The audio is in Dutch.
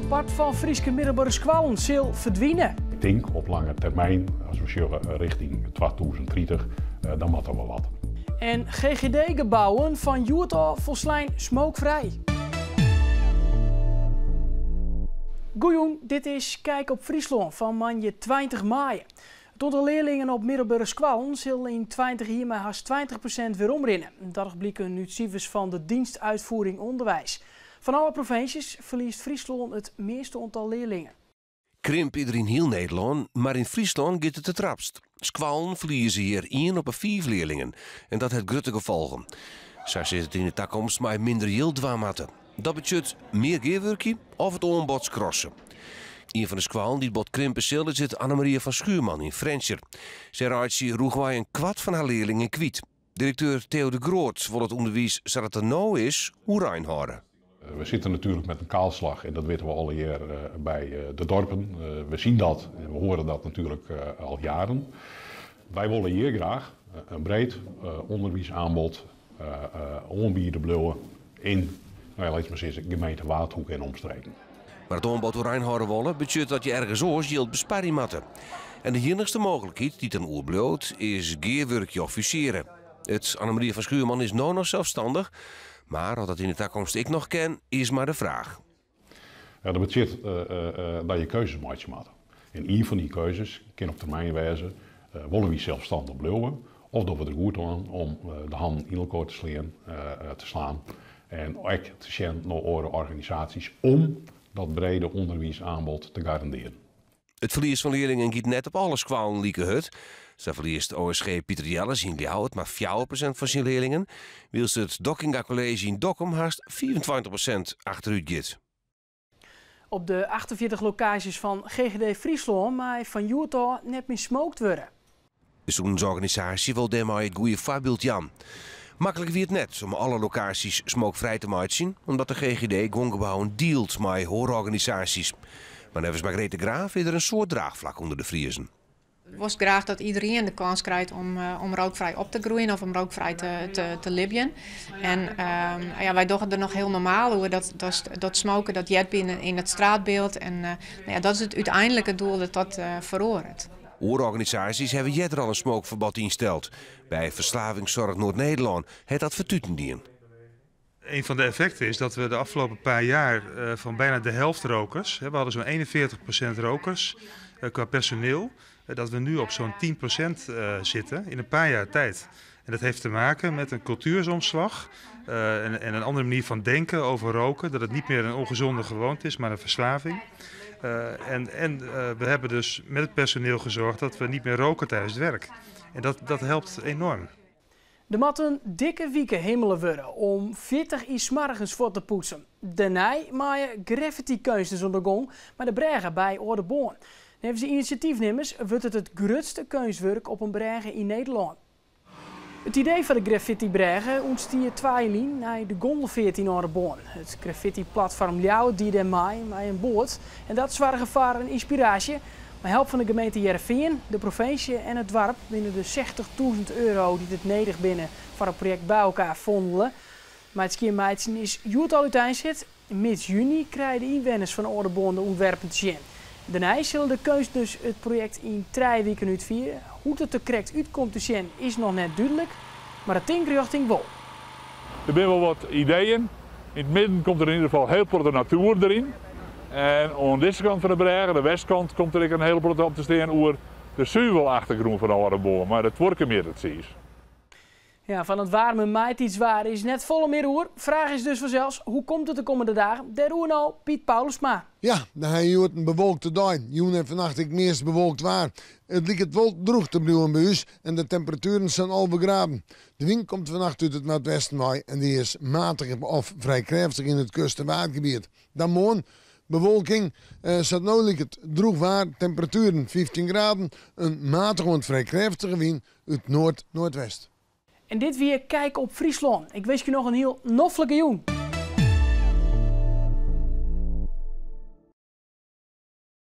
Part van Frieske middelbare scholen zal verdwijnen. Ik denk op lange termijn, als we zien richting 2030, dan moet er wel wat. En GGD-gebouwen van Utah volslijn smokevrij. Goejoen, dit is Kijk op Friesland van manje 20 maart. Het aantal leerlingen op middelbare scholen zal in 20 jaar met haast 20% weer omrennen. Dat blijken uit cijfers van de dienstuitvoering onderwijs. Van alle provincies verliest Friesland het meeste aantal leerlingen. Krimp ieder in heel Nederland, maar in Friesland gaat het trapst. Scholen verliezen hier 1 op de 4 leerlingen. En dat heeft grote gevolgen. Zo zit het in de toekomst maar minder heel dwaamatten. Dat betekent meer geerwerkje of het aanbod crossen. Een van de scholen die het bod krimpen zal zit Annemarie van Schuurman in Frenscher. Zij rijdt roegwaai een kwart van haar leerlingen kwijt. Directeur Theo de Groot wil het onderwijs zodat het er nou is hoe rein houden. We zitten natuurlijk met een kaalslag en dat weten we al hier bij de dorpen. We zien dat en we horen dat natuurlijk al jaren. Wij willen hier graag een breed onderwijsaanbod aanbieden blijven in laat maar zeggen, gemeente Waardhoek en omstreken. Maar het aanbod hoe rein houden willen betekent dat je ergens oors geld besparen moet. En de enigste mogelijkheid die ten oerbloot is geerwerkje officieren. Het Annemarie van Schuurman is nou nog zelfstandig. Maar of dat in de toekomst ik nog ken, is maar de vraag. Ja, dat betekent dat je keuzes maakt. En een van die keuzes kan op termijn wijzen, willen we zelfstandig blijven of dat we er goed aan om de hand in elkaar te slaan. En ook te zien naar andere organisaties om dat brede onderwijsaanbod te garanderen. Het verlies van leerlingen gaat net op alle scholen lieken het. Zo verliest OSG Pieter Jelles in Ljouwert maar 4% van zijn leerlingen. Wilst het Dockinga College in Dokkum haast 24% achteruit gaat. Op de 48 locaties van GGD Friesland maar van Utah net meer smoked worden. De zoensorganisatie wil daarmee het goede voorbeeld Jan. Makkelijk wie het net om alle locaties smokevrij te maken, omdat de GGD gonggebouwen dealt met hoororganisaties. Maar nevens Margrethe Graaf is er een soort draagvlak onder de Friezen. Ik wil graag dat iedereen de kans krijgt om rookvrij op te groeien of om rookvrij te libben. En wij doen er nog heel normaal hoe dat smoken dat jet binnen in het straatbeeld. En dat is het uiteindelijke doel dat verhoort. Hoororganisaties hebben er al een smokeverbod ingesteld. Bij Verslavingszorg Noord-Nederland heeft dat vertuten dien. Een van de effecten is dat we de afgelopen paar jaar van bijna de helft rokers, we hadden zo'n 41% rokers qua personeel, dat we nu op zo'n 10% zitten in een paar jaar tijd. En dat heeft te maken met een cultuursomslag en een andere manier van denken over roken. Dat het niet meer een ongezonde gewoonte is, maar een verslaving. We hebben dus met het personeel gezorgd dat we niet meer roken tijdens het werk. En dat helpt enorm. De matten dikke wieken hemelen worden om 40 uur 's morgens voor te poetsen. Daarna maaien graffiti-kunsten onder gong, maar de bregen bij Oudeboorn. Nevens de initiatiefnemers wordt het grootste kunstwerk op een bregen in Nederland. Het idee van de graffiti-bregen ontstiert 2 lijn naar de gondelveert in Oudeboorn. Het graffiti-platform Ljouwert die er mij een boord. En dat is waar gevaar en inspiratie. Met hulp van de gemeente Heerenveen, de provincie en het dorp binnen de €60.000 die het nodig binnen voor het project bij elkaar vondelen. Maar het skiermeidsen is Utah uiteindelijk zit. Mid juni krijgen de inwoners van Oudeboorn de ontwerpen te zien. Daarna zullen de keus dus het project in 3 weken uitvieren. Hoe het er correct uitkomt te zien is nog net duidelijk, maar het richting wel. Er zijn wel wat ideeën. In het midden komt er in ieder geval heel veel de natuur erin. En aan deze kant van de bregen, de westkant, komt er een heel veel op te staan over de zuivelachtergrond van de Oudeboorn. Maar het wordt meer het zie. Ja, van het warme maait iets waar is net volle meer roer. Vraag is dus vanzelfs, hoe komt het de komende dagen? Der roer nou, Piet Paulusma. Ja, dan heb je een bewolkte dag. Joen en vannacht ik meest bewolkt waar. Het lijkt wel droog te blijven bij ons en de temperaturen zijn al begraven. De wind komt vannacht uit het noordwesten mee en die is matig of vrij krachtig in het kust- en waardgebied. Dan morgen bewolking, staat nu lijkt het droog waar, temperaturen 15 graden, een matige en vrij krachtige wind uit noord-noordwest. En dit weer Kijk op Friesland. Ik wens je nog een heel noffelijke joen.